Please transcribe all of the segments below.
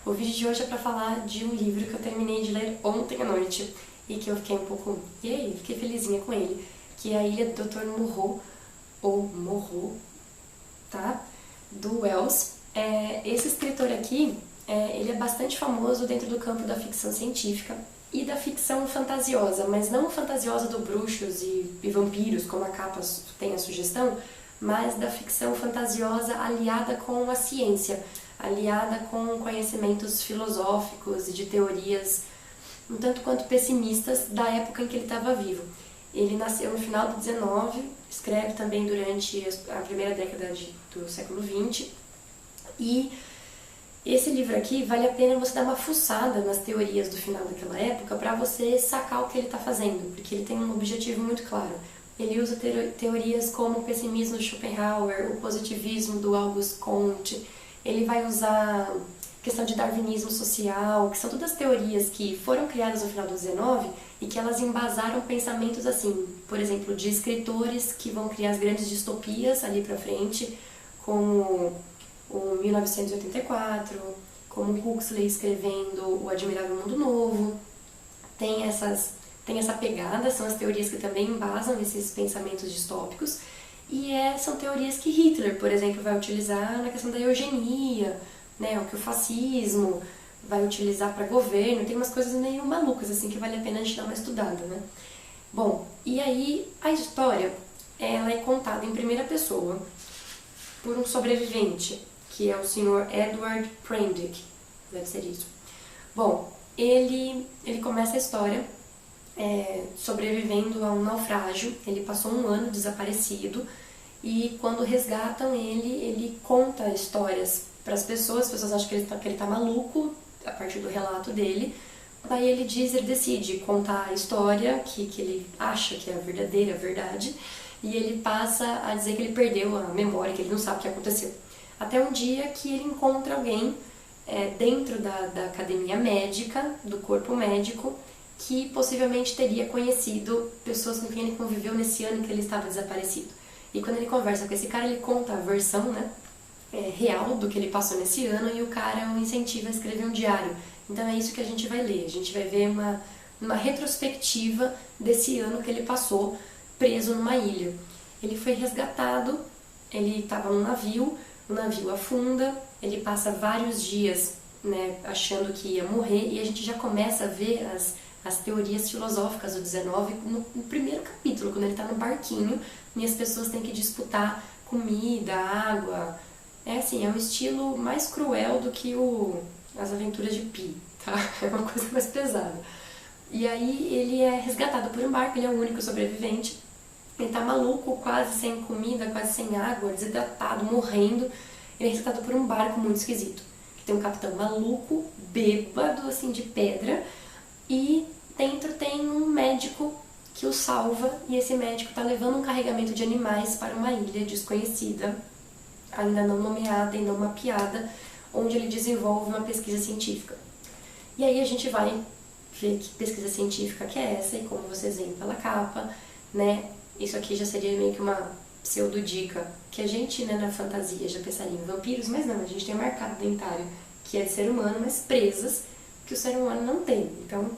O vídeo de hoje é para falar de um livro que eu terminei de ler ontem à noite e que eu fiquei um pouco, fiquei felizinha com ele, que é A Ilha do Dr. Moreau, ou Moreau, tá? Do Wells. Esse escritor aqui, ele é bastante famoso dentro do campo da ficção científica e da ficção fantasiosa, mas não fantasiosa do bruxos e vampiros, como a capa tem a sugestão, mas da ficção fantasiosa aliada com a ciência, aliada com conhecimentos filosóficos e de teorias um tanto quanto pessimistas da época em que ele estava vivo. Ele nasceu no final do XIX, escreve também durante a primeira década do século XX, e esse livro aqui vale a pena você dar uma fuçada nas teorias do final daquela época para você sacar o que ele está fazendo, porque ele tem um objetivo muito claro. Ele usa teorias como o pessimismo de Schopenhauer, o positivismo do Auguste Comte, ele vai usar questão de darwinismo social, que são todas teorias que foram criadas no final do XIX e que elas embasaram pensamentos assim, por exemplo, de escritores que vão criar as grandes distopias ali pra frente, como o 1984, como Huxley escrevendo O Admirável Mundo Novo. Tem essa pegada, são as teorias que também embasam esses pensamentos distópicos, e são teorias que Hitler, por exemplo, vai utilizar na questão da eugenia, né, o que o fascismo vai utilizar para governo. Tem umas coisas meio malucas assim que vale a pena a gente dar uma estudada, né? Bom, e aí a história, ela é contada em primeira pessoa por um sobrevivente, que é o Sr. Edward Prendick, deve ser isso. Bom, ele começa a história sobrevivendo a um naufrágio. Ele passou um ano desaparecido e quando resgatam ele conta histórias para as pessoas acham que ele tá maluco a partir do relato dele. Daí ele decide contar a história que ele acha que é a verdadeira, a verdade, e ele passa a dizer que ele perdeu a memória, que ele não sabe o que aconteceu. Até um dia que ele encontra alguém dentro da academia médica, do corpo médico, que possivelmente teria conhecido pessoas com quem ele conviveu nesse ano em que ele estava desaparecido. E quando ele conversa com esse cara, ele conta a versão, né, real do que ele passou nesse ano, e o cara o incentiva a escrever um diário. Então é isso que a gente vai ler. A gente vai ver uma retrospectiva desse ano que ele passou preso numa ilha. Ele foi resgatado, ele estava num navio, o navio afunda, ele passa vários dias, né, achando que ia morrer, e a gente já começa a ver as teorias filosóficas do XIX no primeiro capítulo, quando ele está no barquinho e as pessoas têm que disputar comida, água. É um estilo mais cruel do que as aventuras de Pi, tá? É uma coisa mais pesada. E aí ele é resgatado por um barco, ele é o único sobrevivente. Ele tá maluco, quase sem comida, quase sem água, desidratado, morrendo. Ele é resgatado por um barco muito esquisito, que tem um capitão maluco, bêbado, assim, de pedra, e dentro tem um médico que o salva, e esse médico tá levando um carregamento de animais para uma ilha desconhecida, ainda não nomeada e não mapeada, onde ele desenvolve uma pesquisa científica. E aí a gente vai ver que pesquisa científica que é essa, e como vocês veem pela capa, né, isso aqui já seria meio que uma pseudo-dica, que a gente, né, na fantasia já pensaria em vampiros, mas não, a gente tem um mercado dentário que é de ser humano, mas presas que o ser humano não tem. Então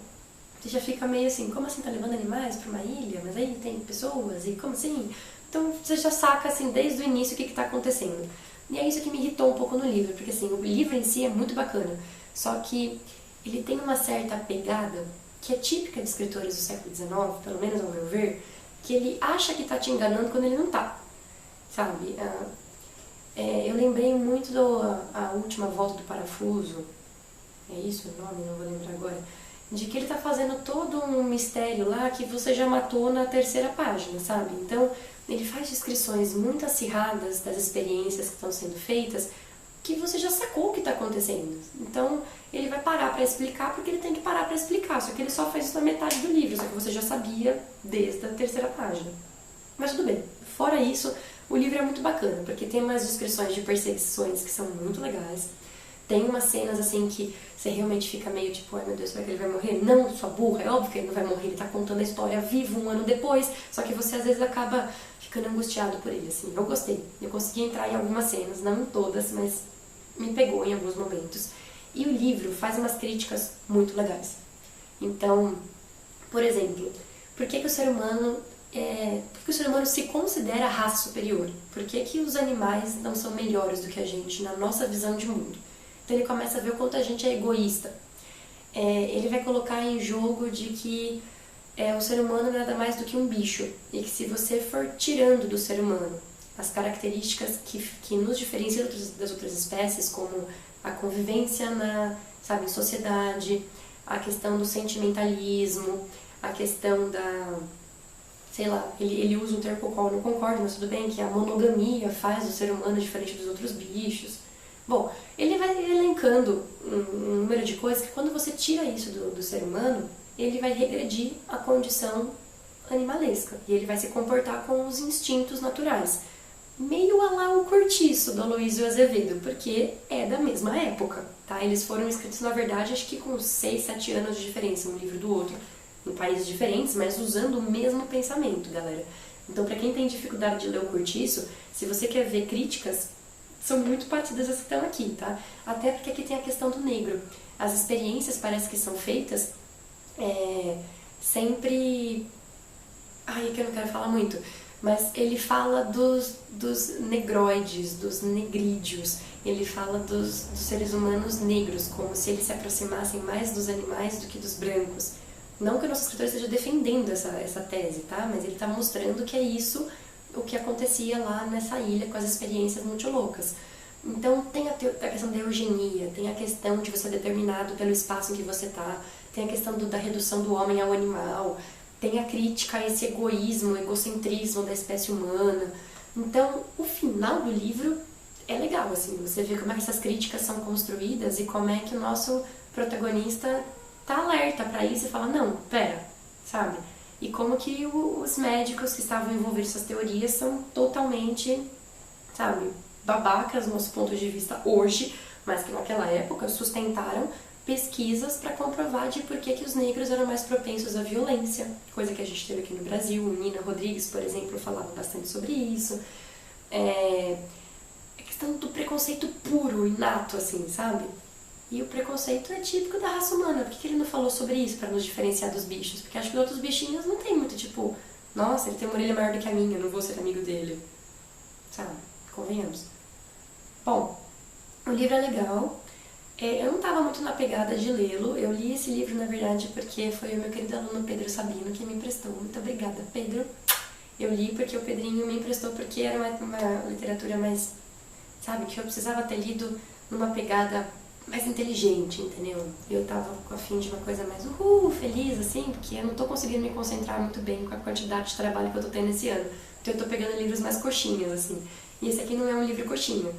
você já fica meio assim, como assim tá levando animais para uma ilha, mas aí tem pessoas, e como assim? Então você já saca assim desde o início o que está acontecendo. E é isso que me irritou um pouco no livro, porque assim, o livro em si é muito bacana, só que ele tem uma certa pegada que é típica de escritores do século XIX, pelo menos ao meu ver, que ele acha que está te enganando quando ele não está, sabe? Eu lembrei muito a Última Volta do Parafuso, é isso o nome? Não vou lembrar agora. De que ele tá fazendo todo um mistério lá que você já matou na terceira página, sabe? Então, ele faz descrições muito acirradas das experiências que estão sendo feitas que você já sacou o que está acontecendo. Então, ele vai parar para explicar porque ele tem que parar para explicar, só que ele só faz isso na metade do livro, só que você já sabia desde a terceira página. Mas tudo bem. Fora isso, o livro é muito bacana, porque tem umas descrições de perseguições que são muito legais. Tem umas cenas assim que você realmente fica meio tipo, ai meu Deus, será que ele vai morrer? Não, sua burra, é óbvio que ele não vai morrer, ele tá contando a história vivo um ano depois, só que você às vezes acaba ficando angustiado por ele, assim. Eu gostei, eu consegui entrar em algumas cenas, não em todas, mas me pegou em alguns momentos. E o livro faz umas críticas muito legais. Então, por exemplo, por que o ser humano se considera a raça superior? Por que os animais não são melhores do que a gente na nossa visão de mundo? Então ele começa a ver o quanto a gente é egoísta. Ele vai colocar em jogo de que o ser humano nada mais do que um bicho, e que se você for tirando do ser humano as características que nos diferenciam das outras espécies, como a convivência em sociedade, a questão do sentimentalismo, a questão da, sei lá, ele usa um termo com o qual eu não concordo, mas tudo bem, que a monogamia faz o ser humano diferente dos outros bichos. Bom, ele vai elencando um número de coisas que quando você tira isso do ser humano, ele vai regredir a condição animalesca e ele vai se comportar com os instintos naturais. Meio a lá o Cortiço, do Aloysio Azevedo, porque é da mesma época, tá? Eles foram escritos, na verdade, acho que com 6, 7 anos de diferença um livro do outro, em países diferentes, mas usando o mesmo pensamento, galera. Então, pra quem tem dificuldade de ler o Cortiço, se você quer ver críticas, são muito parecidas as que estão aqui, tá? Até porque aqui tem a questão do negro. As experiências parece que são feitas sempre... Ai, é que eu não quero falar muito. Mas ele fala dos negroides, dos negrídeos. Ele fala dos seres humanos negros, como se eles se aproximassem mais dos animais do que dos brancos. Não que o nosso escritor esteja defendendo essa tese, tá? Mas ele está mostrando que é isso o que acontecia lá nessa ilha com as experiências muito loucas. Então tem a questão da eugenia, tem a questão de você ser determinado pelo espaço em que você está, tem a questão da redução do homem ao animal, tem a crítica a esse egoísmo, egocentrismo da espécie humana. Então, o final do livro é legal, assim, você vê como é que essas críticas são construídas e como é que o nosso protagonista tá alerta para isso e fala, não, pera, sabe? E como que os médicos que estavam envolvidos nessas teorias são totalmente, sabe, babacas do nosso ponto de vista hoje, mas que naquela época sustentaram pesquisas para comprovar de por que os negros eram mais propensos à violência, coisa que a gente teve aqui no Brasil. Nina Rodrigues, por exemplo, falava bastante sobre isso. A questão do preconceito puro, inato, assim, sabe? E o preconceito é típico da raça humana. Por que ele não falou sobre isso para nos diferenciar dos bichos? Porque acho que os outros bichinhos não tem muito, tipo, nossa, ele tem uma orelha maior do que a minha, eu não vou ser amigo dele. Sabe? Convenhamos. Bom, o livro é legal. Eu não estava muito na pegada de lê-lo. Eu li esse livro, na verdade, porque foi o meu querido aluno Pedro Sabino que me emprestou. Muito obrigada, Pedro. Eu li porque o Pedrinho me emprestou, porque era uma literatura mais, sabe, que eu precisava ter lido numa pegada mais inteligente, entendeu? Eu tava com a fim de uma coisa mais feliz, assim, porque eu não tô conseguindo me concentrar muito bem com a quantidade de trabalho que eu tô tendo esse ano. Então eu tô pegando livros mais coxinhas, assim. E esse aqui não é um livro coxinha.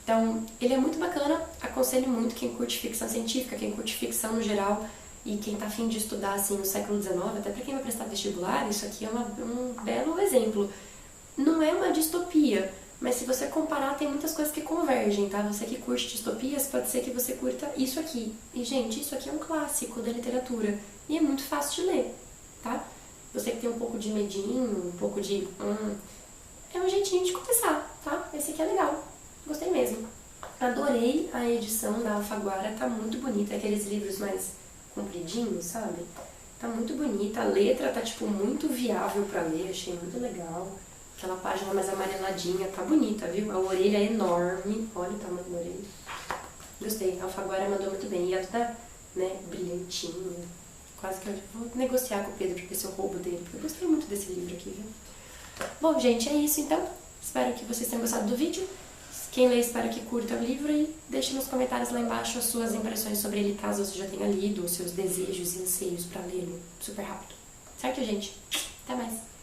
Então, ele é muito bacana, aconselho muito quem curte ficção científica, quem curte ficção no geral, e quem tá afim de estudar, assim, no século XIX, até pra quem vai prestar vestibular, isso aqui é um belo exemplo. Não é uma distopia, mas se você comparar, tem muitas coisas que convergem, tá? Você que curte distopias, pode ser que você curta isso aqui. E, gente, isso aqui é um clássico da literatura, e é muito fácil de ler, tá? Você que tem um pouco de medinho, um pouco de... é um jeitinho de começar, tá? Esse aqui é legal. Gostei mesmo. Adorei a edição da Alfaguara, tá muito bonita. Aqueles livros mais compridinhos, sabe? Tá muito bonita. A letra tá, tipo, muito viável pra ler. Achei muito legal. Aquela página mais amareladinha, tá bonita, viu? A orelha é enorme. Olha o tamanho da orelha. Gostei. A Alfaguara mandou muito bem. E ela tá, né, brilhantinha. Quase que eu vou negociar com o Pedro pra ver se eu roubo dele. Porque eu gostei muito desse livro aqui, viu? Bom, gente, é isso então. Espero que vocês tenham gostado do vídeo. Quem lê, espero que curta o livro e deixe nos comentários lá embaixo as suas impressões sobre ele, caso você já tenha lido, os seus desejos e anseios para lê-lo super rápido. Certo, gente? Até mais!